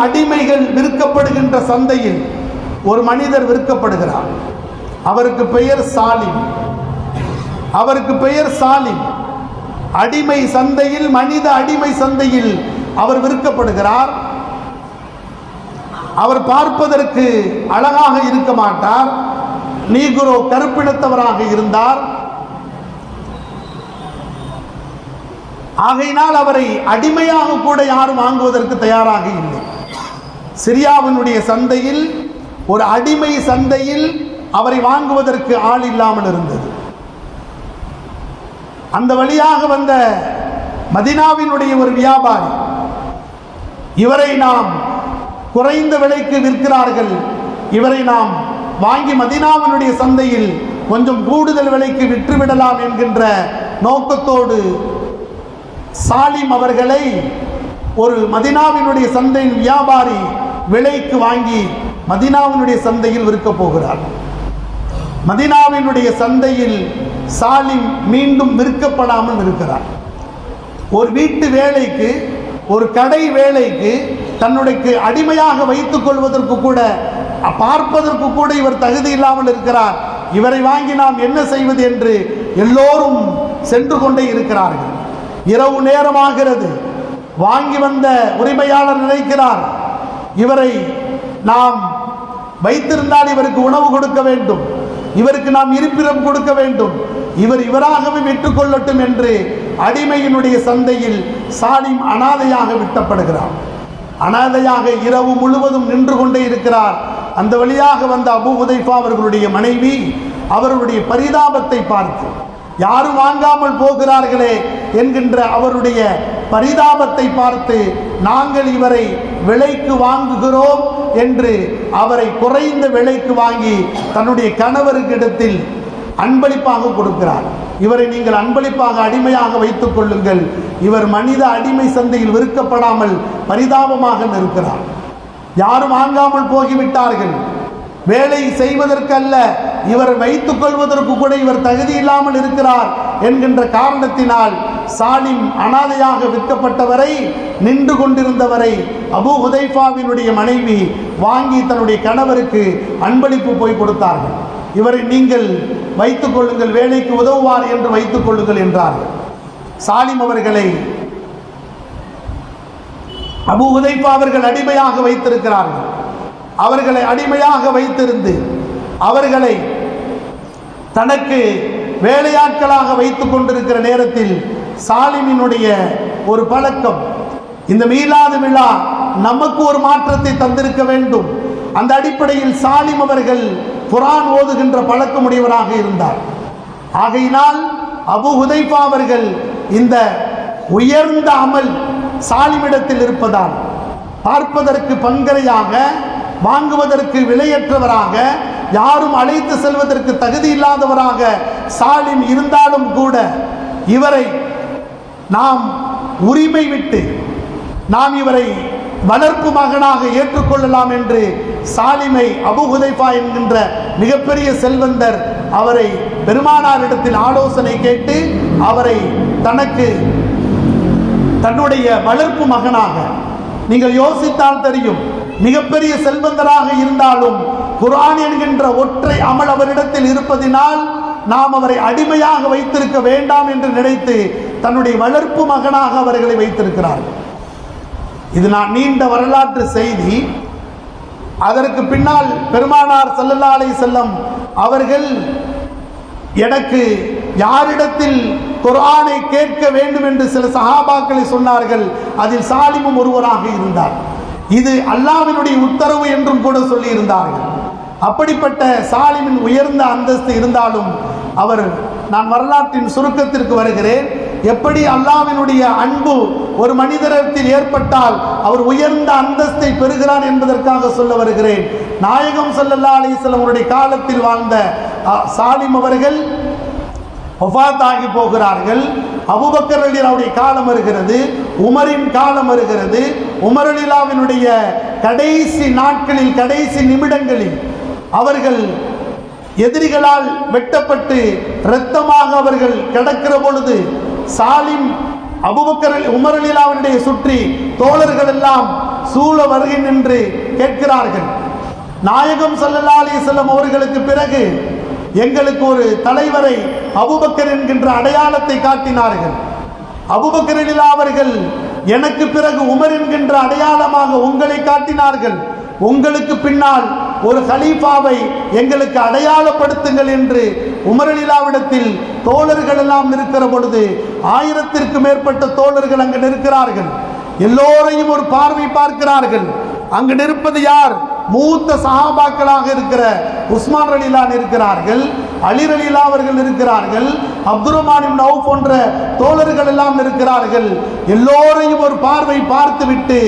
அடிமைகள் விற்கப்படுகின்ற சந்தையில் ஒரு மனிதர் விற்கப்படுகிறார். அவருக்கு பெயர் சாலிம். அடிமை சந்தையில், மனித அடிமை சந்தையில் அவர் விற்கப்படுகிறார். அவர் பார்ப்பதற்கு அழகாக இருக்க மாட்டார். நீக்ரோ, கருப்பினத்தவராக இருந்தார். ஆகையினால் அவரை அடிமையாக கூட யாரும் வாங்குவதற்கு தயாராக இல்லை. சிரியாவினுடைய சந்தையில், ஒரு அடிமை சந்தையில் அவரை வாங்குவதற்கு ஆள் இல்லாமல் இருந்தது. அந்த வழியாக வந்த மதீனாவினுடைய ஒரு வியாபாரி, இவரை நாம் குறைந்த விலைக்கு விற்கிறார்கள், இவரை நாம் வாங்கி மதீனாவினுடைய சந்தையில் கொஞ்சம் கூடுதல் விலைக்கு விற்றுவிடலாம் என்கின்ற நோக்கத்தோடு சாலிம் அவர்களை ஒரு மதீனாவினுடைய சந்தையின் வியாபாரி விலைக்கு வாங்கி மதீனாவினுடைய சந்தையில் விற்க போகிறார். மதீனாவினுடைய சந்தையில் சாலிம் மீண்டும் விற்கப்படாமல் இருக்கிறார். ஒரு வீட்டு வேலைக்கு, ஒரு கடை வேலைக்கு தன்னுடைய அடிமையாக வைத்துக் கொள்வதற்கு கூட, பார்ப்பதற்கு கூட இவர் தகுதி இல்லாமல் இருக்கிறார். இவரை வாங்கி நாம் என்ன செய்வது என்று எல்லோரும் சென்று கொண்டே இருக்கிறார்கள். இரவு நேரமாகிறது. வாங்கி வந்த உரிமையாளர் நினைக்கிறார், இவரை நாம் வைத்திருந்தால் இவருக்கு உணவு கொடுக்க வேண்டும், இவருக்கு நாம் இருப்பிடம் கொடுக்க வேண்டும், இவராகவே விட்டுக் கொள்ளட்டும் என்று அடிமையினுடைய சந்தையில் சாலிம் அனாதையாக விட்டப்படுகிறார். அனாதையாக இரவு முழுவதும் நின்று கொண்டே இருக்கிறார். அந்த வழியாக வந்த அபூ ஹுதைஃபா அவர்களுடைய மனைவி அவருடைய பரிதாபத்தை பார்த்து, யாரும் வாங்காமல் போகிறார்களே என்கின்ற அவருடைய பரிதாபத்தை பார்த்து, நாங்கள் இவரை விலைக்கு வாங்குகிறோம் என்று அவரை குறைந்த விலைக்கு வாங்கி தன்னுடைய கணவருக்கு இடத்தில் அன்பளிப்பாக கொடுக்கிறார். இவரை நீங்கள் அன்பளிப்பாக அடிமையாக வைத்துக் கொள்ளுங்கள், இவர் மனித அடிமை சந்தையில் விற்கப்படாமல் பரிதாபமாக இருக்கிறார். யாரும் வாங்காமல் போகிவிட்டார்கள். வேலை செய்வதற்கல்ல, இவர் வைத்துக் கொள்வதற்கு கூட இவர் தகுதி இல்லாமல் இருக்கிறார் என்கின்ற காரணத்தினால் சாலிம் அனாதையாக விற்கப்பட்டவரை, நின்று கொண்டிருந்தவரை அபூ ஹுதைஃபாவினுடைய மனைவி வாங்கி தன்னுடைய கணவருக்கு அன்பளிப்பு போய் கொடுத்தார்கள். இவரை நீங்கள் வைத்துக் கொள்ளுங்கள், வேலைக்கு உதவுவார் என்று வைத்துக் கொள்ளுங்கள் என்றார்கள். சாலிம் அவர்களை அபூ ஹுதைஃபா அவர்கள் அடிமையாக வைத்திருக்கிறார்கள். அவர்களை அடிமையாக வைத்திருந்து அவர்களை தனக்கு வேலையாட்களாக வைத்துக் கொண்டிருக்கிற நேரத்தில் சாலிமினுடைய ஒரு பழக்கம், இந்த மீலாது விழா நமக்கு ஒரு மாற்றத்தை தந்திருக்க வேண்டும். அந்த அடிப்படையில் சாலிம் அவர்கள் குர்ஆன் ஓதுகின்ற பழக்கமுடையவராக இருந்தார். ஆகையினால் அபூ ஹுதைஃபா அவர்கள் இந்த உயர்ந்த அமல் சாலிமிடத்தில் இருப்பதால், பார்ப்பதற்கு பங்கரையாக, வாங்குவதற்கு விலையற்றவராக, யாரும் அழைத்து செல்வதற்கு தகுதி இல்லாதவராக சாலிம் இருந்தாலும் கூட இவரை நாம் உரிமை விட்டு நாம் இவரை வளர்ப்பு மகனாக ஏற்றுக்கொள்ளலாம் என்று சாலிமை அபூ ஹுதைஃபா என்கின்ற மிகப்பெரிய செல்வந்தர் அவரை பெருமானாரிடத்தில் ஆலோசனை கேட்டு அவரை தனக்கு தன்னுடைய வளர்ப்பு மகனாக, நீங்கள் யோசித்தால் தெரியும், மிகப்பெரிய செல்வந்தராக இருந்தாலும் குர்ஆன் என்கின்ற ஒற்றை அமல் அவரிடத்தில் இருப்பதினால் நாம் அவரை அடிமையாக வைத்திருக்க வேண்டாம் என்று நினைத்து தன்னுடைய வளர்ப்பு மகனாக அவர்களை வைத்திருக்கிறார்கள். இது நான் நீண்ட வரலாற்று செய்தி. அதற்கு பின்னால் பெருமானார் ஸல்லல்லாஹு அலைஹி வஸல்லம் அவர்கள் எனக்கு யாரிடத்தில் குர்ஆனை கேட்க வேண்டும் என்று சில சஹாபாக்களை சொன்னார்கள். அதில் சாலிமும் ஒருவராக இருந்தார். இது அல்லாஹ்வினுடைய உத்தரவு என்றும் கூட சொல்லி இருந்தார்கள். அப்படிப்பட்ட சாலிமின் உயர்ந்த அந்தஸ்து இருந்தாலும் அவர், நான் வரலாற்றின் சுருக்கத்திற்கு வருகிறேன், எப்படி அல்லாஹ்வினுடைய அன்பு ஒரு மனிதரிடத்தில் ஏற்பட்டால் அவர் உயர்ந்த அந்தஸ்தை பெறுகிறார் என்பதற்காக சொல்ல வருகிறேன். நாயகம் ஸல்லல்லாஹு அலைஹி வஸல்லம் அவருடைய காலத்தில் வாழ்ந்த சாலிம் அவர்கள் வஃபாத் ஆகி போகிறார்கள். அபூபக்கர் ரலியல்லாஹுடைய காலம் வருகிறது, உமரின் காலம் வருகிறது. உமர் ரலியல்லாஹுவினுடைய கடைசி நாட்களில், கடைசி நிமிடங்களில் அவர்கள் எதிரிகளால் வெட்டப்பட்டு இரத்தமாக அவர்கள் கிடக்கிற பொழுது சாலிம் அபூபக்கர் உமர் ரலியல்லாஹுவை சுற்றி தோழர்கள் எல்லாம் சூழ வருகிறேன் என்று கேட்கிறார்கள். நாயகம் ஸல்லல்லாஹு அலைஹி வஸல்லம் அவர்களுக்கு பிறகு எங்களுக்கு ஒரு தலைவரை அபூபக்கர் என்கின்ற அடையாளத்தை காட்டினார்கள். அபூபக்கர் ரலியல்லாஹு அவர்கள் எனக்கு பிறகு உமர் என்கின்ற அடையாளமாக உங்களை காட்டினார்கள். உங்களுக்கு பின்னால் ஒரு கலீஃபாவை எங்களுக்கு அடையாளப்படுத்துங்கள் என்று உமர் ரலியல்லாஹுவிடத்தில் தோழர்கள் எல்லாம் இருக்கிற பொழுது 1000ற்கு மேற்பட்ட தோழர்கள் அங்கு நிற்கிறார்கள். எல்லோரையும் ஒரு பார்வை பார்க்கிறார்கள். அங்கு நிற்பது யார்? மூத்த சஹாபாக்களாக இருக்கிற உஸ்மான் ரலியல்லாஹு இருக்கிறார்கள், அலி ரலியல்லாஹு அவர்கள் இருக்கிறார்கள், அப்துர் ரஹ்மான் இப்னு அவுஃப் போன்ற தோழர்கள் எல்லாம் இருக்கிறார்கள். எல்லோரையும் ஒரு பார்வை பார்த்துவிட்டு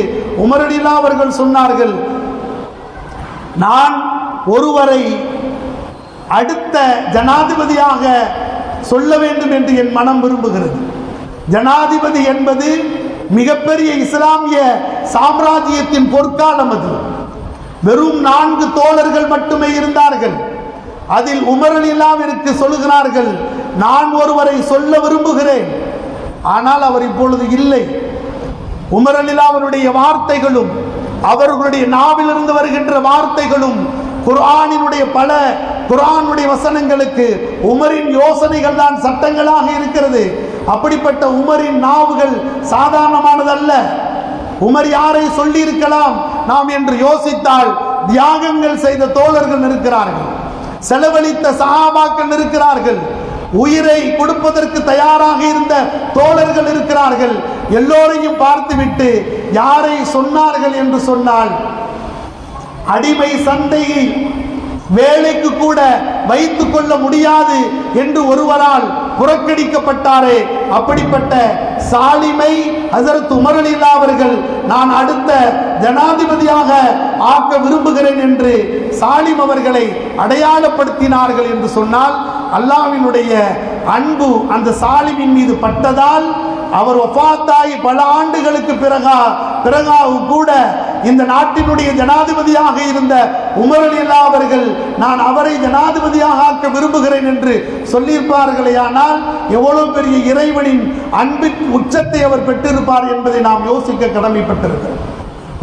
உமர் ரலியல்லாஹு அவர்கள் சொன்னார்கள், நான் ஒருவரை அடுத்த ஜனாதிபதியாக சொல்ல வேண்டும் என்று என் மனம் விரும்புகிறது. ஜனாதிபதி என்பது மிகப்பெரிய இஸ்லாமிய சாம்ராஜ்யத்தின் பொற்காலம். அது வெறும் 4 தோழர்கள் மட்டுமே இருந்தார்கள். அதில் உமர் ரலியல்லாஹுவிற்கு சொல்லுகிறார்கள், நான் ஒருவரை சொல்ல விரும்புகிறேன், ஆனால் அவர் இப்பொழுது இல்லை. உமர் ரலியல்லாஹுவினுடைய வார்த்தைகளும் அவர்களுடைய நாவிலிருந்து வருகின்ற வார்த்தைகளும் குர்ஆனுடைய வசனங்களுக்கு உமரின் யோசனைகள் தான் சட்டங்களாக இருக்கிறது. அப்படிப்பட்ட உமரின் நாவுகள் சாதாரணமானதல்ல. உமர் யாரை சொல்லி இருக்கலாம் நாம் என்று யோசித்தால் தியாகங்கள் செய்த தோழர்கள் இருக்கிறார்கள், செலவழித்த சஹாபாக்கள் இருக்கிறார்கள், உயிரை கொடுப்பதற்கு தயாராக இருந்த தோழர்கள் இருக்கிறார்கள். எல்லோரையும் பார்த்துவிட்டு யாரை சொன்னார்கள் என்று சொன்னால், அடிமை சந்தையை வேலைக்கு கூட வைத்துக் கொள்ள முடியாது என்று ஒருவரால் புறக்கணிக்கப்பட்டாரே, அப்படிப்பட்ட சாலிமை ஹஸரத் உமர் ரலியல்லாஹு அவர்கள் நான் அடுத்த ஜனாதிபதியாக ஆக்க விரும்புகிறேன் என்று சாலிம் அவர்களை அடையாளப்படுத்தினார்கள் என்று சொன்னால், அல்லாஹ்வினுடைய அன்பு அந்த சாலிமின் மீது பட்டதால் அவர் வஃபாத்தாகி பல ஆண்டுகளுக்கு பிறகாக கூட இந்த நாட்டினுடைய ஜனாதிபதியாக இருந்த உமர் ரலியல்லாஹு அவர்கள் நான் அவரை ஜனாதிபதியாக ஆக்க விரும்புகிறேன் என்று சொல்லியிருப்பார்களே, ஆனால் எவ்வளவு பெரிய இறைவனின் அன்பின் உச்சத்தை அவர் பெற்றிருப்பார் என்பதை நாம் யோசிக்க கடமைப்பட்டிருக்கிறோம்.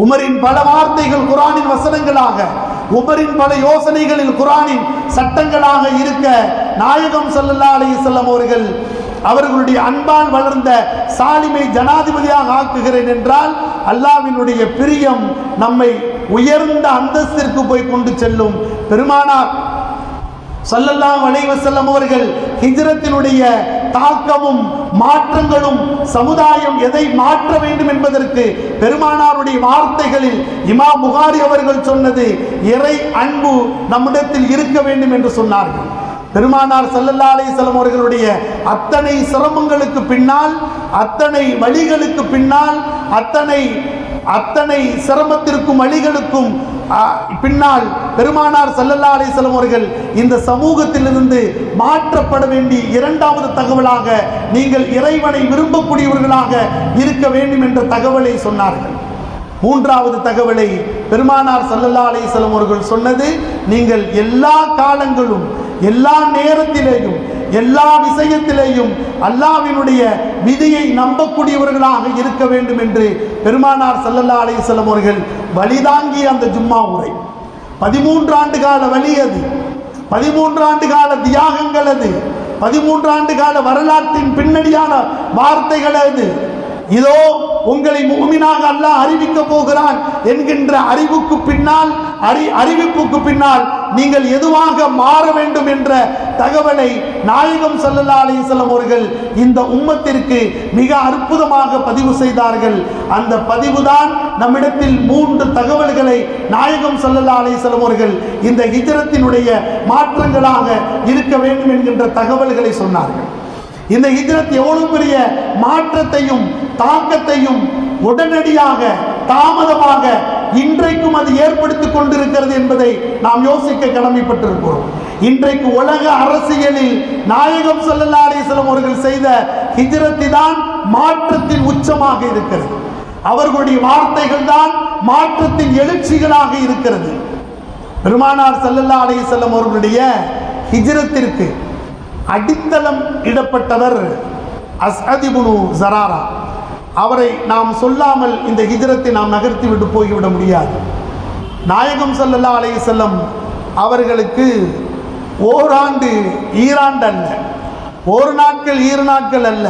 உமரின் பல வார்த்தைகள் குர்ஆனின் வசனங்களாக, உமரின் பல யோசனைகளில் குர்ஆனின் சட்டங்களாக இருக்க நாயகம் ஸல்லல்லாஹு அலைஹி வஸல்லம் அவர்கள் அவர்களுடைய அன்பால் வளர்ந்த சாலிமை ஜனாதிபதியாக ஆக்குகிறேன் என்றால் அல்லாஹ்வினுடைய பிரியம் நம்மை உயர்ந்த அந்தஸ்திற்கு போய் கொண்டு செல்லும். பெருமானார் ஸல்லல்லாஹு அலைஹி வஸல்லம் அவர்கள் ஹிஜ்ரத்தினுடைய தாக்கமும் மாற்றங்களும் சமுதாயம் எதை மாற்ற வேண்டும் என்பதற்கு பெருமானாருடைய வார்த்தைகளில் இமாம் புகாரி அவர்கள் சொன்னது, இறை அன்பு நம்மிடத்தில் இருக்க வேண்டும் என்று சொன்னார்கள். பெருமானார் ஸல்லல்லாஹு அலைஹி வஸல்லம் அவர்களுடைய அத்தனை சிரமங்களுக்கு பின்னால், அத்தனை வழிகளுக்கு பின்னால், அத்தனை சிரமத்திற்கும் வழிகளுக்கும் பின்னால் பெருமானார் ஸல்லல்லாஹு அலைஹி வஸல்லம் அவர்கள் இந்த சமூகத்திலிருந்து மாற்றப்பட வேண்டிய இரண்டாவது தகவலாக நீங்கள் இறைவனை விரும்பக்கூடியவர்களாக இருக்க வேண்டும் என்ற தகவலை சொன்னார்கள். மூன்றாவது தகவலை பெருமானார் ஸல்லல்லாஹு அலைஹி வஸல்லம் அவர்கள் சொன்னது, நீங்கள் எல்லா காலங்களும் எல்லா நேரத்திலேயும் எல்லா விஷயத்திலேயும் அல்லாஹ்வினுடைய விதியை நம்பக்கூடியவர்களாக இருக்க வேண்டும் என்று பெருமானார் ஸல்லல்லாஹு அலைஹி வஸல்லம் அவர்கள் வழிதாங்கிய அந்த ஜும்மா உரை 13 ஆண்டு கால வழி, அது 13 ஆண்டு கால தியாகங்கள், அது 13 ஆண்டு கால வரலாற்றின் பின்னணியான வார்த்தைகள். அது இதோ உங்களை முஃமினாக அல்லாஹ் அறிவிக்க போகிறான் என்கின்ற அறிவிப்புக்கு பின்னால் நீங்கள் எதுவாக மாற வேண்டும் என்ற தகவலை நாயகம் ஸல்லல்லாஹு அலைஹி வஸல்லம் அவர்கள் இந்த உம்மத்திற்கு மிக அற்புதமாக பதிவு செய்தார்கள். அந்த பதிவுதான் நம்மிடத்தில் 3 தகவல்களை நாயகம் ஸல்லல்லாஹு அலைஹி வஸல்லம் அவர்கள் இந்த ஹிஜ்ரத்தினுடைய மாற்றங்களாக இருக்க வேண்டும் என்கின்ற தகவல்களை சொன்னார்கள். இந்த ஹிஜ்ரத் எவ்வளவு பெரிய மாற்றத்தையும் தாக்கத்தையும் உடனடியாக தாமதமாக இன்றைக்கும் அது ஏற்படுத்திக் கொண்டிருக்கிறது என்பதை நாம் யோசிக்க கடமைப்பட்டிருக்கிறோம். இன்றைக்கு உலக அரசியலில் நாயகம் ஸல்லல்லாஹு அலைஹி வஸல்லம் அவர்கள் செய்த ஹிஜ்ரத் தான் மாற்றத்தின் உச்சமாக இருக்கிறது. அவர்களுடைய வார்த்தைகள் தான் மாற்றத்தின் எழுச்சிகளாக இருக்கிறது. பெருமானார் ஸல்லல்லாஹு அலைஹி வஸல்லம் அவர்களுடைய ஹிஜ்ரத்திற்கு அடித்தளம் இடப்பட்டவர் அஸ்அத் இப்னு ஸராரா. அவரை நாம் சொல்லாமல் இந்த ஹிஜ்ரத்தை நாம் நகர்த்தி விட்டு போய்விட முடியாது. நாயகம் ஸல்லல்லாஹு அலைஹி வஸல்லம் அவர்களுக்கு ஓராண்டு ஈராண்டு அல்ல, ஒரு நாட்கள் ஈரு நாட்கள் அல்ல,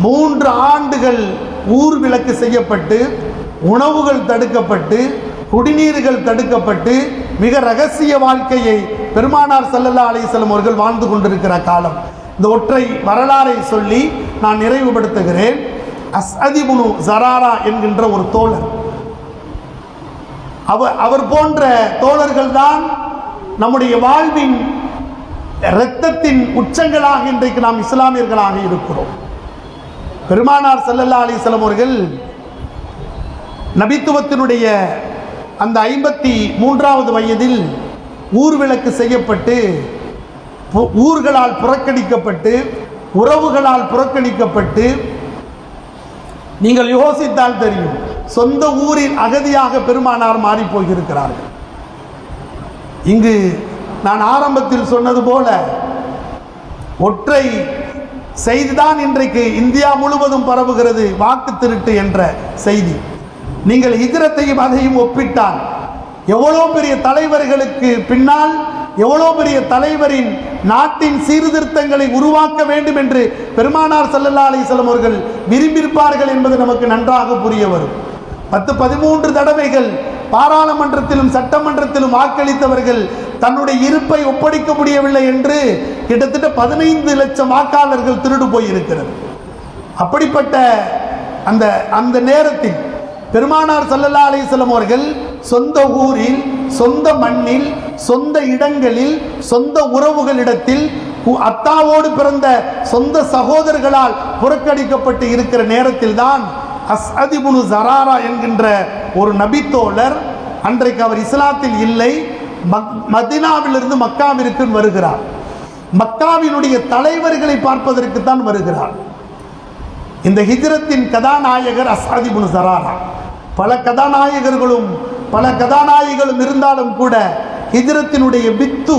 3 ஆண்டுகள் ஊர் விலக்கு செய்யப்பட்டு, உணவுகள் தடுக்கப்பட்டு, குடிநீர்கள் தடுக்கப்பட்டு, மிக ரகசிய வாழ்க்கையை பெருமானார் ஸல்லல்லாஹு அலைஹி வஸல்லம் அவர்கள் வாழ்ந்து கொண்டிருக்கிற காலம். இந்த ஒற்றை வரலாறை சொல்லி நான் நிறைவுபடுத்துகிறேன். அஸ்அத் இப்னு ஸராரா என்கின்ற ஒரு தோழர், அவர் போன்ற தோழர்கள் தான் நம்முடைய வாழ்வின் இரத்தத்தின் உச்சங்களாக இன்றைக்கு நாம் இஸ்லாமியர்களாக இருக்கிறோம். பெருமானார் ஸல்லல்லாஹு அலைஹி வஸல்லம் அவர்கள் நபித்துவத்தினுடைய அந்த 53வது வயதில் ஊர்விலக்கு செய்யப்பட்டு, ஊர்களால் புறக்கணிக்கப்பட்டு, உறவுகளால் புறக்கணிக்கப்பட்டு, நீங்கள் யோசித்தால் தெரியும், சொந்த ஊரின் அகதியாக பெருமானார் மாறி போயிருக்கிறார்கள். இங்கு நான் ஆரம்பத்தில் சொன்னது போல ஒற்றை செய்திதான் இன்றைக்கு இந்தியா முழுவதும் பரவுகிறது, வாக்கு திருட்டு என்ற செய்தி. நீங்கள் ஹிஜ்ரத்தையும் அதையும் ஒப்பிட்டால் எவ்வளோ பெரிய தலைவர்களுக்கு பின்னால் எவ்வளோ பெரிய தலைவரின் நாட்டின் சீர்திருத்தங்களை உருவாக்க வேண்டும் என்று பெருமானார் ஸல்லல்லாஹு அலைஹி வஸல்லம் அவர்கள் விரும்பியிருப்பார்கள் என்பது நமக்கு நன்றாக புரிய வரும். 10-13 தடவைகள் பாராளுமன்றத்திலும் சட்டமன்றத்திலும் வாக்களித்தவர்கள் தன்னுடைய இருப்பை ஒப்படைக்க முடியவில்லை என்று கிட்டத்தட்ட 15 லட்சம் வாக்காளர்கள் திருடு போயிருக்கிறது. அப்படிப்பட்ட அந்த நேரத்தில் பெருமானார் ஸல்லல்லாஹு அலைஹி வஸல்லம் அவர்கள் சொந்த ஊரில், சொந்த மண்ணில், சொந்த இடங்களில், சொந்த உறவுகளிடத்தில், அத்தாவோடு பிறந்த சொந்த சகோதரர்களால் புறக்கணிக்கப்பட்டு இருக்கிற நேரத்தில் தான் அஸ்அத் இப்னு ஸராரா என்கின்ற ஒரு நபித்தோழர், அன்றைக்கு அவர் இஸ்லாத்தில் இல்லை, மதீனாவிலிருந்து மக்காவிற்கு வருகிறார். மக்காவினுடைய தலைவர்களை பார்ப்பதற்கு தான் வருகிறார். இந்த ஹிஜ்ரத்தின் கதாநாயகர் அஸ்அத் இப்னு ஸராரா. பல கதாநாயகர்களும் இருந்தாலும் கூட ஹிஜ்ரத்தினுடைய வித்து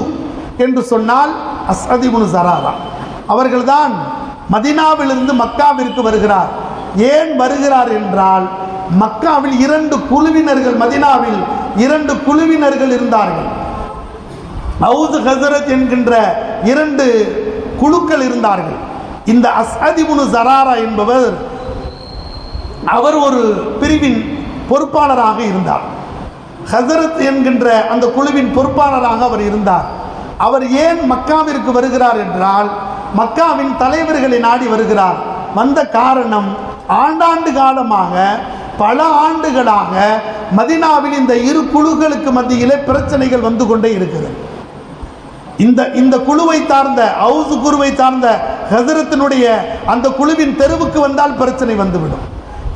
என்று சொன்னால் அஸ்அத் இப்னு ஸராரா அவர்கள்தான் மதீனாவிலிருந்து மக்காவிற்கு வருகிறார். ஏன் வருகிறார் என்றால், மக்காவில் 2 குழுவினர்கள், மதீனாவில் 2 குழுவினர்கள் இருந்தார்கள். அவுஸ் ஹஸரத் என்கின்ற 2 குழுக்கள் இருந்தார்கள். இந்த அஸ்அத் இப்னு ஸராரா என்பவர், அவர் ஒரு பிரிவின் பொறுப்பாளராக இருந்தார். ஹஸரத் என்கின்ற அந்த குழுவின் பொறுப்பாளராக அவர் இருந்தார். அவர் ஏன் மக்காவிற்கு வருகிறார் என்றால், மக்காவின் தலைவர்களை நாடி வருகிறார். வந்த காரணம், ஆண்டாண்டு காலமாக, பல ஆண்டுகளாக மதீனாவில் இந்த 2 குழுக்களுக்கு மத்தியிலே பிரச்சனைகள் வந்து கொண்டே இருக்கிறது. இந்த குழுவை சார்ந்த, அவுஸ் குழுவை சார்ந்த ஹஸரத்தினுடைய அந்த குழுவின் தெருவுக்கு வந்தால் பிரச்சனை வந்துவிடும்.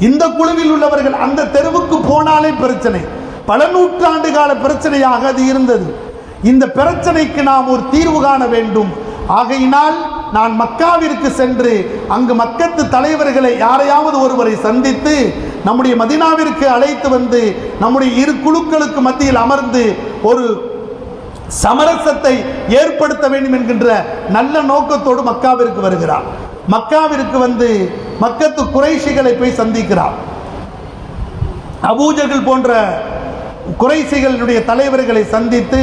இந்த குழுவில் உள்ளவர்கள் அந்த தெருவுக்கு போனாலே பிரச்சனை. பல நூற்றாண்டு கால பிரச்சனையாக அது இருந்தது. இந்த பிரச்சனைக்கு நாம் ஒரு தீர்வு காண வேண்டும். ஆகையினால் நான் மக்காவிற்கு சென்று அங்கு மக்கத்து தலைவர்களை யாரையாவது ஒருவரை சந்தித்து நம்முடைய மதீனாவிற்கு அழைத்து வந்து நம்முடைய 2 குழுக்களுக்கு மத்தியில் அமர்ந்து ஒரு சமரசத்தை ஏற்படுத்த வேண்டும் என்கின்ற நல்ல நோக்கத்தோடு மக்காவிற்கு வருகிறார். மக்காவிற்கு வந்து மக்கத்து குறைஷிகளை போய் சந்திக்கிறார். அபூஜஹல் போன்ற குறைஷிகளுடைய தலைவர்களை சந்தித்து,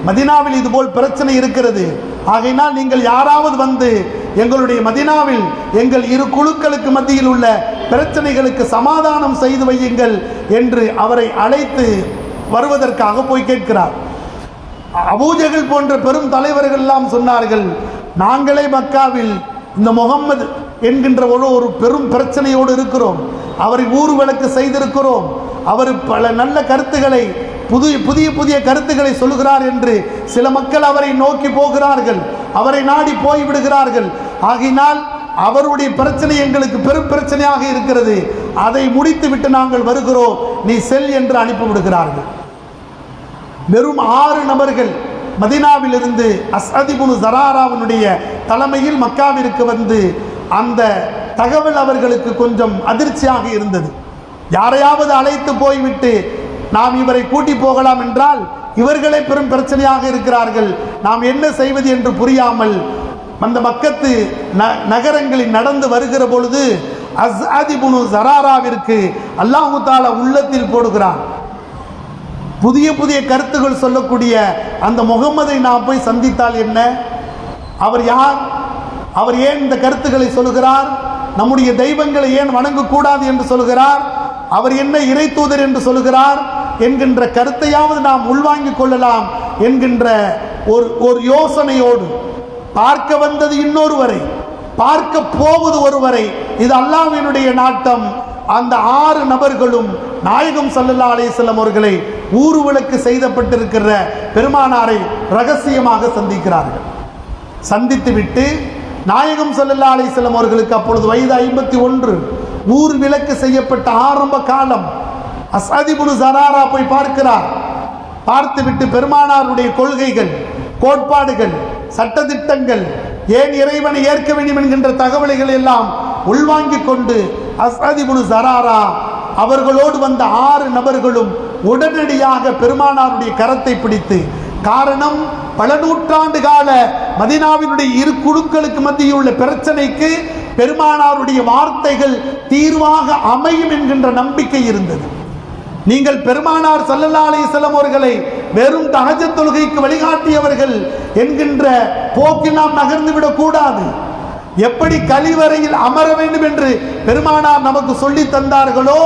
மதீனாவில் இதுபோல் பிரச்சனை இருக்கிறது, ஆகையினால் நீங்கள் யாராவது வந்து எங்களுடைய மதீனாவில் எங்கள் 2 குழுக்களுக்கு மத்தியில் உள்ள பிரச்சனைகளுக்கு சமாதானம் செய்து வையுங்கள் என்று அவரை அழைத்து வருவதற்காக போய் கேட்கிறார். அபூஜஹல் போன்ற பெரும் தலைவர்கள் எல்லாம் சொன்னார்கள், நாங்களே மக்காவில் இந்த முகம்மது என்கின்ற ஒரு பெரும் பிரச்சனையோடு இருக்கிறோம், அவரை ஊர் விளக்கு செய்திருக்கிறோம், அவர் பல நல்ல கருத்துக்களை, புதிய புதிய கருத்துக்களை சொல்கிறார் என்று சில மக்கள் அவரை நோக்கி போகிறார்கள், அவரை நாடி போய்விடுகிறார்கள். ஆகினால் அவருடைய பிரச்சனை எங்களுக்கு பெரும் பிரச்சனையாக இருக்கிறது, அதை முடித்துவிட்டு நாங்கள் வருகிறோம், நீ செல் என்று அனுப்பிவிடுகிறார்கள். வெறும் 6 நபர்கள் மதீனாவிலிருந்து அஸ்அத் இப்னு ஸராராவினுடைய தலைமையில் மக்காவிற்கு வந்து, அந்த தகவல் அவர்களுக்கு கொஞ்சம் அதிர்ச்சியாக இருந்தது. யாரையாவது அழைத்து போய்விட்டு நாம் இவரை கூட்டி போகலாம் என்றால் இவர்களே பெரும் பிரச்சனையாக இருக்கிறார்கள், நாம் என்ன செய்வது என்று புரியாமல் அந்த மக்கத்து நகரங்களில் நடந்து வருகிற பொழுது அஸ்அத் இப்னு ஸராராவிற்கு அல்லாஹ் தஆலா உள்ளத்தில் போடுகிறான். புதிய புதிய கருத்துக்கள் சொல்லக்கூடிய அந்த முகம்மதை நாம் போய் சந்தித்தால் என்ன? அவர் யார்? அவர் ஏன் இந்த கருத்துக்களை சொல்லுகிறார்? நம்முடைய தெய்வங்களை ஏன் வணங்கக்கூடாது என்று சொல்கிறார்? அவர் என்ன இறை தூதர் என்று சொல்கிறார் என்கின்ற கருத்தையாவது நாம் உள்வாங்கிக் கொள்ளலாம் என்கின்ற ஒரு யோசனையோடு பார்க்க வந்தது இன்னொருவரை, பார்க்க போவது ஒருவரை. இது அல்லாஹ்வினுடைய நாட்டம். அந்த 6 நபர்களும் நாயகம் ஸல்லல்லாஹு அலைஹி வஸல்லம் அவர்களை ஊர்வலக்கு செய்யப்பட்டிருக்கிற பெருமானாரை ரகசியமாக சந்திக்கிறார்கள். சந்தித்துவிட்டு நாயகம் ஸல்லல்லாஹு அலைஹி வஸல்லம் அவர்களுக்கு அப்பொழுது வயது 51. ஊர் விலக்கு செய்யப்பட்ட ஆரம்ப காலம். அஸ்அத் இப்னு ஸராரா போய் பார்க்கிறார். பார்த்துவிட்டு பெருமானாருடைய கொள்கைகள், கோட்பாடுகள், சட்டதிட்டங்கள், ஏன் இறைவனை ஏற்க வேண்டும் என்கின்ற தகவல்கள் எல்லாம் உள்வாங்கிக் கொண்டு அஸ்அத் இப்னு ஸராரா அவர்களோடு வந்த 6 நபர்களும் உடனடியாக பெருமானாருடைய கரத்தை பிடித்து, காரணம் பல நூற்றாண்டு கால மதீனாவினுடைய இரு குழுக்களுக்கு மத்தியில் உள்ள பிரச்சனைக்கு பெருமானாருடைய வார்த்தைகள் தீர்வாக அமையும் என்கின்ற நம்பிக்கை இருந்தது. நீங்கள் பெருமானார் ஸல்லல்லாஹு அலைஹி வஸல்லம் அவர்களை வெறும் தஹஜ்ஜத் தொழுகைக்கு வழிகாட்டியவர்கள் என்கின்ற போக்கில் நாம் நகர்ந்து விடக்கூடாது. எப்படி கழிவறையில் அமர வேண்டும் என்று பெருமானார் நமக்கு சொல்லி தந்தார்களோ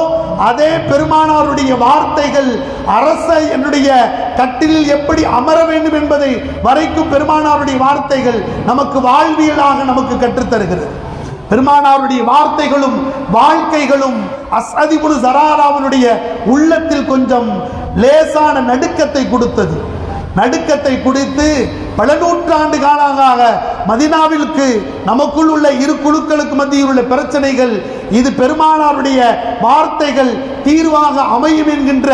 அதே பெருமானாருடைய வார்த்தைகள் அரச என்னுடைய கட்டிலில் எப்படி அமர வேண்டும் என்பதை வரைக்கும் பெருமானாருடைய வார்த்தைகள் நமக்கு வாழ்வியலாக நமக்கு கற்றுத்தருகிறது. பெருமானாருடைய வார்த்தைகளும் வாழ்க்கைகளும் அஸ்அத் இப்னு ஸராராவுடைய உள்ளத்தில் கொஞ்சம் லேசான நடுக்கத்தை கொடுத்தது. நடுக்கத்தை குடித்து பல நூற்றாண்டு காலமாக மதீனாவிற்கு நமக்குள் உள்ள இரு குழுக்களுக்கு மத்தியில் உள்ள பிரச்சனைகள் இது பெருமானாருடைய வார்த்தைகள் தீர்வாக அமையும் என்கின்ற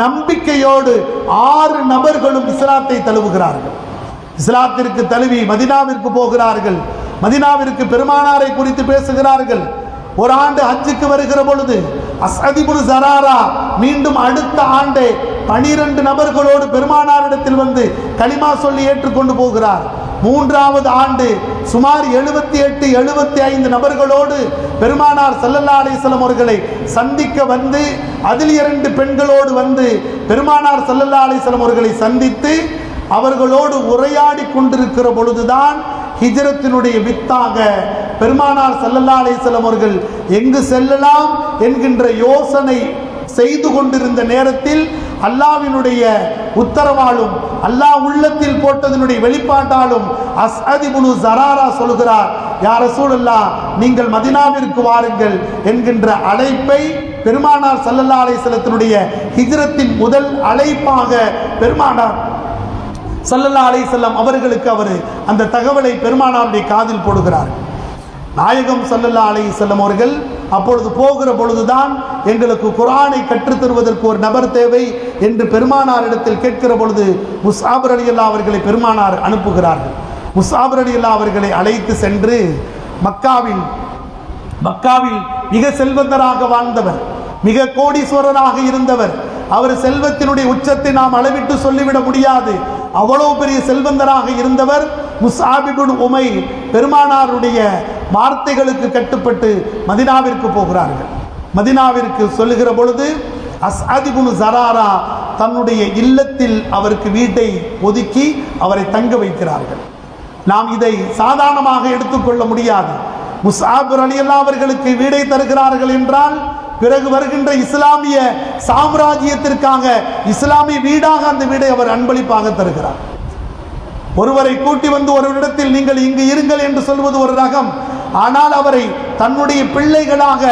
நம்பிக்கையோடு 6 நபர்களும் இஸ்லாத்தை தழுவுகிறார்கள். இஸ்லாத்திற்கு தழுவி மதீனாவிற்கு போகிறார்கள். மதீனாவிற்கு பெருமானாரை குறித்து பேசுகிறார்கள். ஒரு ஆண்டு ஹஜ்ஜுக்கு வருகிற பொழுது அஸ்அத் இப்னு ஸராரா மீண்டும் அடுத்த ஆண்டே 12 நபர்களோடு பெருமானாரிடத்தில் வந்து கலிமா சொல்லி ஏற்றுக்கொண்டு போகிறார். 3வது ஆண்டு சுமார் 78-75 நபர்களோடு பெருமானார் ஸல்லல்லாஹு அலைஹி வஸல்லம் அவர்களை சந்திக்க வந்து அதில் 2 பெண்களோடு வந்து பெருமானார் ஸல்லல்லாஹு அலைஹி வஸல்லம் அவர்களை சந்தித்து அவர்களோடு உரையாடி கொண்டிருக்கிற பொழுதுதான் ஹிஜ்ரத்தினுடைய வித்தாக பெருமானார் ஸல்லல்லாஹு அலைஹி வஸல்லம் அவர்கள் எங்கு செல்லலாம் என்கின்ற யோசனை செய்து கொண்டிருந்த நேரத்தில் அல்லாஹ்வினுடைய உத்தரவாலும் அல்லாஹ் உள்ளத்தில் போட்டதனுடைய வெளிப்பாட்டாலும் அஸ்அத் இப்னு ஸராரா சொல்கிறார், யா ரசூலல்லாஹ் நீங்கள் மதீனாவிற்கு வாருங்கள் என்கின்ற அழைப்பை பெருமானார் ஸல்லல்லாஹு அலைஹி வஸல்லத்தினுடைய ஹிஜ்ரத்தின் முதல் அழைப்பாக பெருமானார் ஸல்லல்லாஹு அலைஹி வஸல்லம் அவர்களுக்கு அவர் அந்த தகவலை பெருமானாருடைய காதில் போடுகிறார். நாயகம் ஸல்லல்லாஹு அலைஹி வஸல்லம் அவர்கள் அப்பொழுது போகிற பொழுதுதான் எங்களுக்கு குர்ஆனை கற்றுத் தருவதற்கு ஒரு நபர் தேவை என்று பெருமானாரிடத்தில் கேட்கிற பொழுது முஸ்அப் ரலியல்லாஹு அவர்களை பெருமானார் அனுப்புகிறார்கள். முஸ்அப் ரலியல்லாஹு அவர்களை அழைத்து சென்று மக்காவில் மிக செல்வந்தராக வாழ்ந்தவர், மிக கோடீஸ்வரராக இருந்தவர். அவர் செல்வத்தினுடைய உச்சத்தை நாம் அளவிட்டு சொல்லிவிட முடியாது. அவ்வளவு பெரிய செல்வந்தராக இருந்தவர் முஸ்அப் இப்னு உமைர் பெருமானாருடைய வார்த்தைகளுக்கு கட்டுப்பட்டு மதீனாவிற்கு போகிறார்கள். மதீனாவிற்கு சொல்லுகிற பொழுது அஸ்அத் இப்னு ஸராரா தன்னுடைய இல்லத்தில் அவருக்கு வீட்டை ஒதுக்கி அவரை தங்க வைக்கிறார்கள். நாம் இதை சாதாரணமாக எடுத்துக்கொள்ள முடியாது. முஸ்அப் ரலியல்லாஹு அவர்களுக்கு வீடை தருகிறார்கள் என்றால் பிறகு வருகின்ற இஸ்லாமிய சாம்ராஜ்யத்திற்காக இஸ்லாமிய வீடாக அந்த வீடை அவர் அன்பளிப்பாக தருகிறார். ஒருவரை கூட்டி வந்து ஒரு இடத்தில் நீங்கள் இங்கு இருங்கள் என்று சொல்வது ஒரு ரகம். ஆனால் அவரை தன்னுடைய பிள்ளைகளாக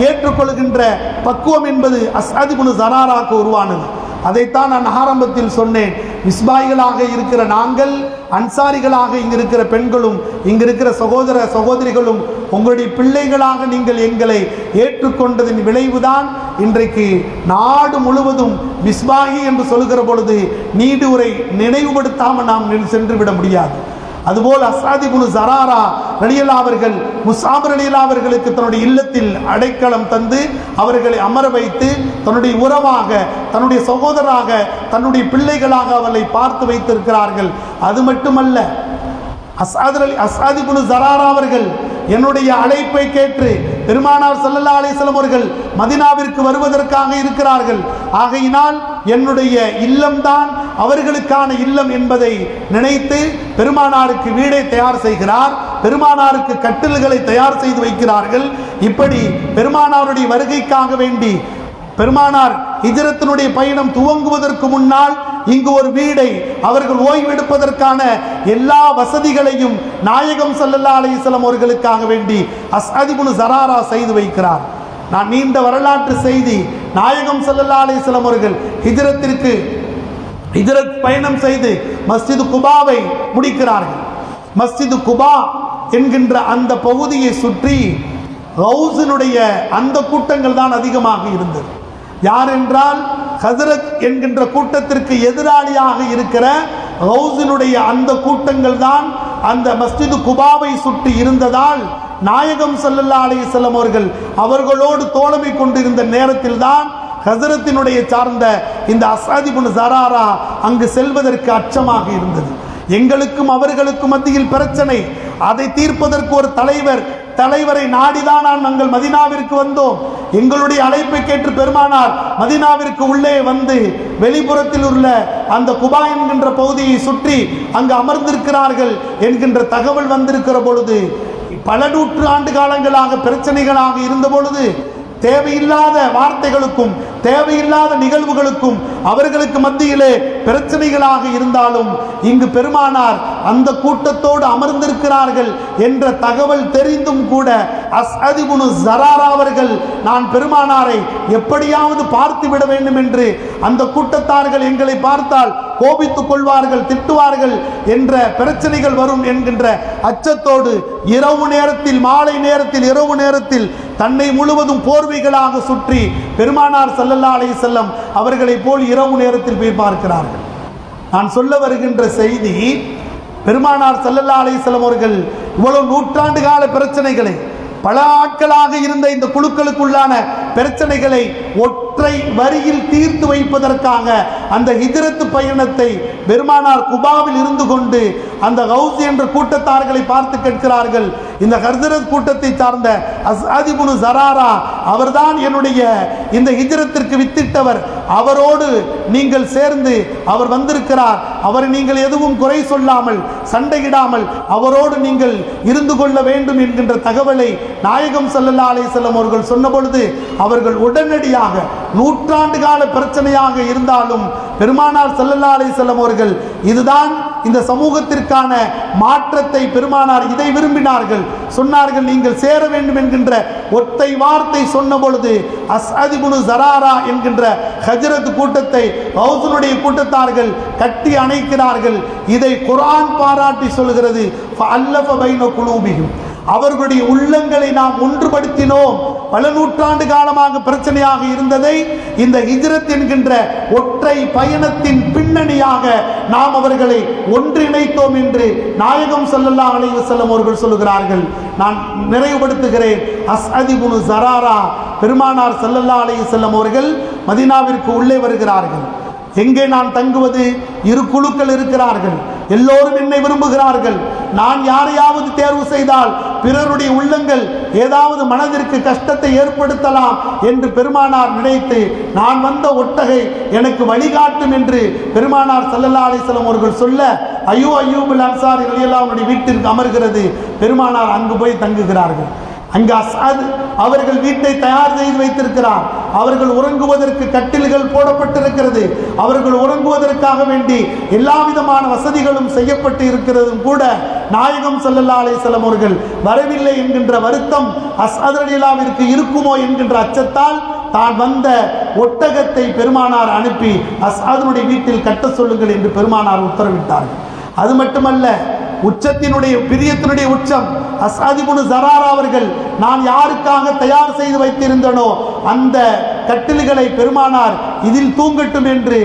ஏற்றுக்கொள்கின்ற பக்குவம் என்பது அஸ்அத் இப்னு ஸராராக்கு உருவானது. அதைத்தான் நான் ஆரம்பத்தில் சொன்னேன். மிஸ்பாய்களாக இருக்கிற நாங்கள், அன்சாரிகளாக இங்கு இருக்கிற பெண்களும் இங்கு இருக்கிற சகோதர சகோதரிகளும் உங்களுடைய பிள்ளைகளாக நீங்கள் எங்களை ஏற்றுக்கொண்டதின் விளைவுதான் இன்றைக்கு நாடு முழுவதும் மிஸ்பாகி என்று சொல்கிற பொழுது நீடுரை நினைவுபடுத்தாமல் நாம் சென்று விட முடியாது. அதுபோல் அஸ்அத் இப்னு ஸராரா ரலியல்லாஹு அவர்கள் முஸ்அப் ரலியல்லாஹு அவர்களுக்கு தன்னுடைய இல்லத்தில் அடைக்கலம் தந்து அவர்களை அமர வைத்து தன்னுடைய உறவாக, தன்னுடைய சகோதரராக, தன்னுடைய பிள்ளைகளாக அவர்களை பார்த்து வைத்திருக்கிறார்கள். அது மட்டுமல்ல, அஸ்அத் இப்னு ஸராரா அவர்கள் என்னுடைய அழைப்பை கேட்டு பெருமானார் ஸல்லல்லாஹு அலைஹி வஸல்லம் அவர்கள் மதீனாவிற்கு வருவதற்காக இருக்கிறார்கள். ஆகையினால் என்னுடைய இல்லம்தான் அவர்களுக்கான இல்லம் என்பதை நினைத்து பெருமானாருக்கு வீடை தயார் செய்கிறார். பெருமானாருக்கு கட்டில்களை தயார் செய்து வைக்கிறார்கள். இப்படி பெருமானாருடைய வருகைக்காக வேண்டி பெருமானார் ஹிஜ்ரத்தினுடைய பயணம் துவங்குவதற்கு முன்னால் இங்கு ஒரு வீடை அவர்கள் ஓய்வெடுப்பதற்கான எல்லா வசதிகளையும் நாயகம் ஸல்லல்லாஹு அலைஹி வஸல்லம் அவர்களுக்காக வேண்டி அஸ்அத் இப்னு ஸராரா செய்து வைக்கிறார். நான் நீண்ட வரலாற்று செய்தி. நாயகம் ஸல்லல்லாஹு அலைஹி வஸல்லம் அவர்கள் ஹிஜ்ரத் பயணம் செய்து மஸ்ஜிது குபாவை முடிக்கிறார்கள். மஸ்ஜிது குபா என்கின்ற அந்த பகுதியை சுற்றி ஹவுஸினுடைய அந்த கூட்டங்கள் தான் அதிகமாக இருந்தது. யார் என்றால் ஹஜ்ரத் என்கின்ற கூட்டத்திற்கு எதிராளியாக இருக்கிற ஹவுஸினுடைய அந்த கூட்டங்கள் தான் அந்த மஸ்ஜிது குபாவை சுற்றி இருந்ததால் நாயகம் ஸல்லல்லாஹு அலைஹி வஸல்லம் அவர்கள் அவர்களோடு தோழமை கொண்டிருந்த நேரத்தில் தான் ஹஜ்ரத்தினுடைய சார்ந்த இந்த அஸ்அத் இப்னு ஸராரா அங்கு செல்வதற்கு அச்சமாக இருந்தது. எங்களுக்கும் அவர்களுக்கும் மத்தியில் பிரச்சனை, அதை தீர்ப்பதற்கு ஒரு தலைவரை நாடிதான் நாங்கள் மதீனாவிற்கு வந்தோம். எங்களுடைய அழைப்பை கேட்டு பெருமானார் மதீனாவிற்கு உள்ளே வந்து வெளிப்புறத்தில் உள்ள அந்த குபா என்கின்ற பகுதியை சுற்றி அங்கு அமர்ந்திருக்கிறார்கள் என்கின்ற தகவல் வந்திருக்கிற பொழுது, பல நூற்று ஆண்டு காலங்களாக பிரச்சனைகளாக இருந்த பொழுது தேவையில்லாத வார்த்தைகளுக்கும் தேவையில்லாத நிகழ்வுகளுக்கும் அவர்களுக்கு மத்தியிலே பிரச்சனைகளாக இருந்தாலும் இங்கு பெருமானார் அந்த கூட்டத்தோடு அமர்ந்திருக்கிறார்கள் என்ற தகவல் தெரிந்தும் கூட அஸ்அத் இப்னு ஸராரா அவர்கள் நான் பெருமானாரை எப்படியாவது பார்த்து விட வேண்டும் என்று அந்த கூட்டத்தார்கள் எங்களை பார்த்தால் கோபித்துக் கொள்வார்கள், திட்டுவார்கள் என்ற பிரச்சனைகள் வரும் என்கின்ற அச்சத்தோடு இரவு நேரத்தில், மாலை நேரத்தில், இரவு நேரத்தில் தன்னை முழுவதும் போர்வைகளாக சுற்றி பெருமானார் ஸல்லல்லாஹு அலைஹி வஸல்லம் அவர்களை போல் இரவு நேரத்தில் போய் பார்க்கிறார்கள். நான் சொல்ல வருகின்ற செய்தி, பெருமானார் ஸல்லல்லாஹு அலைஹி வஸல்லம் அவர்கள் இவ்வளவு நூற்றாண்டு கால பிரச்சனைகளை, பல ஆட்களாக இருந்த இந்த குழுக்களுக்குள்ளான பிரச்சனைகளை ஒற்றை வரியில் தீர்த்து வைப்பதற்காக அந்த ஹிஜ்ரத் பயணத்தை பெருமானார் குபாவில் இருந்து கொண்டு அந்த ஹவுஸ் என்ற கூட்டத்தார்களை பார்த்து கேட்கிறார்கள். இந்த ஹஜ்ரத் கூட்டத்தை சார்ந்த அஸ்அத் இப்னு ஸராரா அவர்தான் என்னுடைய இந்த ஹிஜ்ரத்திற்கு வித்திட்டவர், அவரோடு நீங்கள் சேர்ந்து அவர் வந்திருக்கிறார், அவரை நீங்கள் எதுவும் குறை சொல்லாமல் சண்டையிடாமல் அவரோடு நீங்கள் இருந்து கொள்ள வேண்டும் என்கின்ற தகவலை நாயகம் ஸல்லல்லாஹு அலைஹி வஸல்லம் அவர்கள் சொன்ன பொழுது அவர்கள் உடனடியாக, நூற்றாண்டு கால பிரச்சனையாக இருந்தாலும் பெருமானார் ஸல்லல்லாஹு அலைஹி வஸல்லம் அவர்கள் இதுதான் இந்த சமூகத்திற்கான மாற்றத்தை பெருமானார் இதை விரும்பினார்கள், சொன்னார்கள். நீங்கள் சேர வேண்டும் என்கின்ற ஒற்றை வார்த்தை சொன்ன பொழுது அஸ்அத் இப்னு ஸராரா என்கின்ற ஹஜ்ரத் கூட்டத்தை ஹவுஸுடைய கூட்டத்தார்கள் கட்டி அணைக்கிறார்கள். இதை குர்ஆன் பாராட்டி சொல்கிறது, ஃபஅல்லஃப பைன குலூபிஹிம், அவர்களுடைய உள்ளங்களை நாம் ஒன்றுபடுத்தினோம். பல நூற்றாண்டு காலமாக பிரச்சனையாக இருந்ததை இந்த ஹிஜ்ரத் என்கின்ற ஒற்றை பயணத்தின் பின்னணியாக நாம் அவர்களை ஒன்றிணைத்தோம் என்று நாயகம் ஸல்லல்லாஹு அலைஹி வஸல்லம் அவர்கள் சொல்கிறார்கள். நான் நிறைவுபடுத்துகிறேன். அஸ்அத் இப்னு ஸராரா பெருமானார் ஸல்லல்லாஹு அலைஹி வஸல்லம் அவர்கள் மதீனாவிற்கு உள்ளே வருகிறார்கள். எங்கே நான் தங்குவது? இரு குழுக்கள் இருக்கிறார்கள், எல்லோரும் என்னை விரும்புகிறார்கள். நான் யாரையாவது தேர்வு செய்தால் பிறருடைய உள்ளங்கள் ஏதாவது மனதிற்கு கஷ்டத்தை ஏற்படுத்தலாம் என்று பெருமானார் நினைத்து, நான் வந்த ஒட்டகை எனக்கு வழிகாட்டும் என்று பெருமானார் ஸல்லல்லாஹு அலைஹி வஸல்லம் அவர்கள் சொல்ல, அய்யூபுல் அன்சாரி ரலியல்லாஹு அன்ஹு வீட்டிற்கு அமர்கிறது. பெருமானார் அங்கு போய் தங்குகிறார்கள். அங்கு அஸ்அத் அவர்கள் வீட்டை தயார் செய்து வைத்திருக்கிறார். அவர்கள் உறங்குவதற்கு கட்டில்கள் போடப்பட்டிருக்கிறது. அவர்கள் உறங்குவதற்காக வேண்டி எல்லா விதமான வசதிகளும் செய்யப்பட்டு இருக்கிறதும் கூட நாயகம் ஸல்லல்லாஹு அலைஹி வஸல்லம் அவர்கள் வரவில்லை என்கின்ற வருத்தம் அஸ்அத் ரலியல்லாஹுவிற்கு இருக்குமோ என்கின்ற அச்சத்தால் தான் வந்த ஒட்டகத்தை பெருமானார் அனுப்பி அஸ்அதுடைய வீட்டில் கட்ட சொல்லுங்கள் என்று பெருமானார் உத்தரவிட்டார்கள். அது மட்டுமல்ல, உச்சத்தினுடைய பிரியத்தினுடைய உச்சம் அஸ்அத் இப்னு ஸராரா அவர்கள் நான் யாருக்காக தயார் செய்து வைத்திருந்தனோ அந்த கட்டில்களை பெருமானார் இதில் தூங்கட்டும் என்று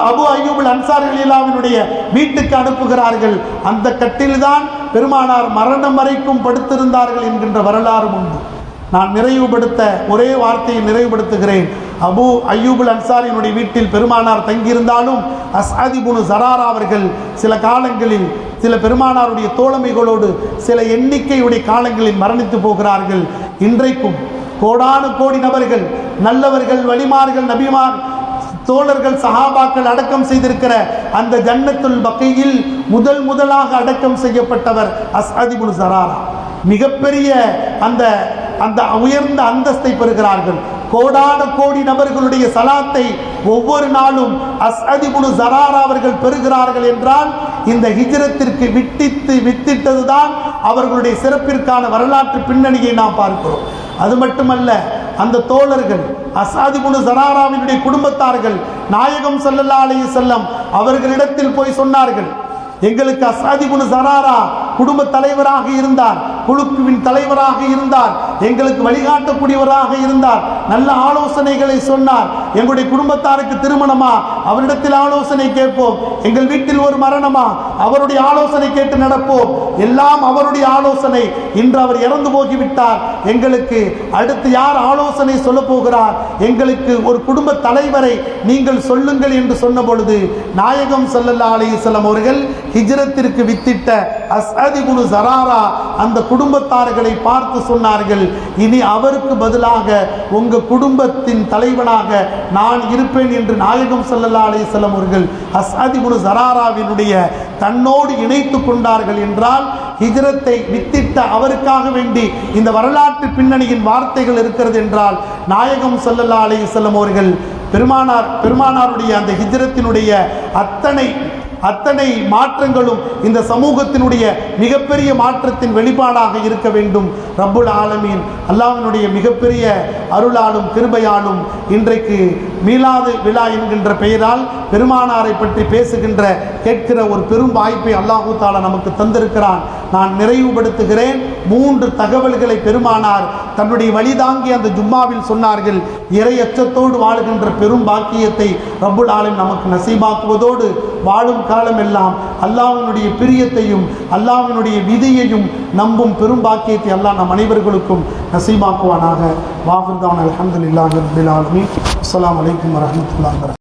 அபு அய்யூபுல் அன்சாரி ரலியல்லாஹுவினுடைய வீட்டுக்கு அனுப்புகிறார்கள். அந்த கட்டில்தான் பெருமானார் மரணம் வரைக்கும் படுத்திருந்தார்கள் என்கின்ற வரலாறு உண்டு. நான் நிறைவுபடுத்த ஒரே வார்த்தையை நிறைவுபடுத்துகிறேன். அபு அய்யூபுல் அன்சாரியினுடைய வீட்டில் பெருமானார் தங்கியிருந்தாலும் அஸ்அத் இப்னு ஸராரா அவர்கள் சில காலங்களில் சில பெருமானாருடைய தோழமைகளோடு சில எண்ணிக்கையுடைய காலங்களில் மரணித்து போகிறார்கள். இன்றைக்கும் கோடானு கோடி நபர்கள், நல்லவர்கள், வலிமார்கள், நபிமார், தோழர்கள், சஹாபாக்கள் அடக்கம் செய்திருக்கிற அந்த ஜன்னத்துல் பக்கீயில் முதலாக அடக்கம் செய்யப்பட்டவர் அஸ்அத் இப்னு ஸராரா. மிகப்பெரிய அந்த அந்த உயர்ந்த அந்தஸ்தை பெறுகிறார்கள். கோடான கோடி நபர்களுடைய சலாத்தை ஒவ்வொரு நாளும் அஸ்அத் இப்னு ஸராரா அவர்கள் பெறுகிறார்கள் என்றால் இந்த ஹிஜ்ரத்திற்கு வித்திட்டதுதான் அவர்களுடைய சிறப்பிற்கான வரலாற்று பின்னணியை நாம் பார்க்கிறோம். அது மட்டுமல்ல, அந்த தோழர்கள் அஸ்அத் இப்னு ஸராராவினுடைய குடும்பத்தார்கள் நாயகம் ஸல்லல்லாஹு அலைஹி வஸல்லம் அவர்களிடத்தில் போய் சொன்னார்கள், எங்களுக்கு அஸ்அத் இப்னு ஸராரா குடும்ப தலைவராக இருந்தார், குழுவின் தலைவராக இருந்தார், எங்களுக்கு வழிகாட்டக்கூடியவராக இருந்தார், நல்ல ஆலோசனைகளை சொன்னார். எங்களுடைய குடும்பத்தாருக்கு திருமணமா, அவரிடத்தில் ஆலோசனை கேட்போம். எங்கள் வீட்டில் ஒரு மரணமா, அவருடைய ஆலோசனை கேட்டு நடப்போம். எல்லாம் அவருடைய ஆலோசனை. இன்று அவர் இறந்து போகிவிட்டார், எங்களுக்கு அடுத்து யார் ஆலோசனை சொல்ல போகிறார்? எங்களுக்கு ஒரு குடும்ப தலைவரை நீங்கள் சொல்லுங்கள் என்று சொன்ன பொழுது நாயகம் ஸல்லல்லாஹு அலைஹி வஸல்லம் அவர்கள் ஹிஜ்ரத்திற்கு வித்திட்ட அஸ்அத் இப்னு ஸராரா அந்த குடும்பத்தார்களை பார்த்து சொன்னார்கள், இனி அவருக்கு பதிலாக உங்க குடும்பத்தின் தலைவனாக நான் இருப்பேன் என்று நாயகம் ஸல்லல்லாஹு அலைஹி வஸல்லம் அவர்கள் அஸ்அத் இப்னு ஸராராவினுடைய தன்னோடு இணைத்து கொண்டார்கள் என்றால் ஹிஜ்ரத்தை வித்திட்ட அவருக்காக வேண்டி இந்த வரலாற்று பின்னணியின் வார்த்தைகள் இருக்கிறது என்றால் நாயகம் ஸல்லல்லாஹு அலைஹி வஸல்லம் அவர்கள் பெருமானாருடைய அந்த ஹிஜ்ரத்தினுடைய அத்தனை மாற்றங்களும் இந்த சமூகத்தினுடைய மிகப்பெரிய மாற்றத்தின் வெளிப்பாடாக இருக்க வேண்டும். ரப்புல் ஆலமீன் அல்லாஹ்வினுடைய மிகப்பெரிய அருளாலும் கிருபையாலும் இன்றைக்கு மீலாது விழா என்கின்ற பெயரால் பெருமானாரை பற்றி பேசுகின்ற கேட்கிற ஒரு பெரும் வாய்ப்பை அல்லாஹு தாலா நமக்கு தந்திருக்கிறான். நான் நிறைவுபடுத்துகிறேன். 3 தகவல்களை பெருமானார் தன்னுடைய வழிதாங்கி அந்த ஜும்மாவில் சொன்னார்கள். இறை அச்சத்தோடு வாழுகின்ற பெரும் பாக்கியத்தை ரப்புல் ஆலமீன் நமக்கு நசீபாக்குவதோடு வாழும் காலமெல்லாம் அல்லாஹ்வினுடைய பிரியத்தையும் அல்லாஹ்வினுடைய விதியையும் நம்பும் பெரும் பாக்கியத்தை அல்லாஹ் நம் அனைவர்களுக்கும் நசீபாக்குவானாக. வாஃபிர் தஅவானா அல்ஹம்துலில்லாஹி ரப்பில் ஆலமீன். அஸ்ஸலாமு அலைக்கும் வரஹ்மத்துல்லாஹி வபரகாத்துஹு.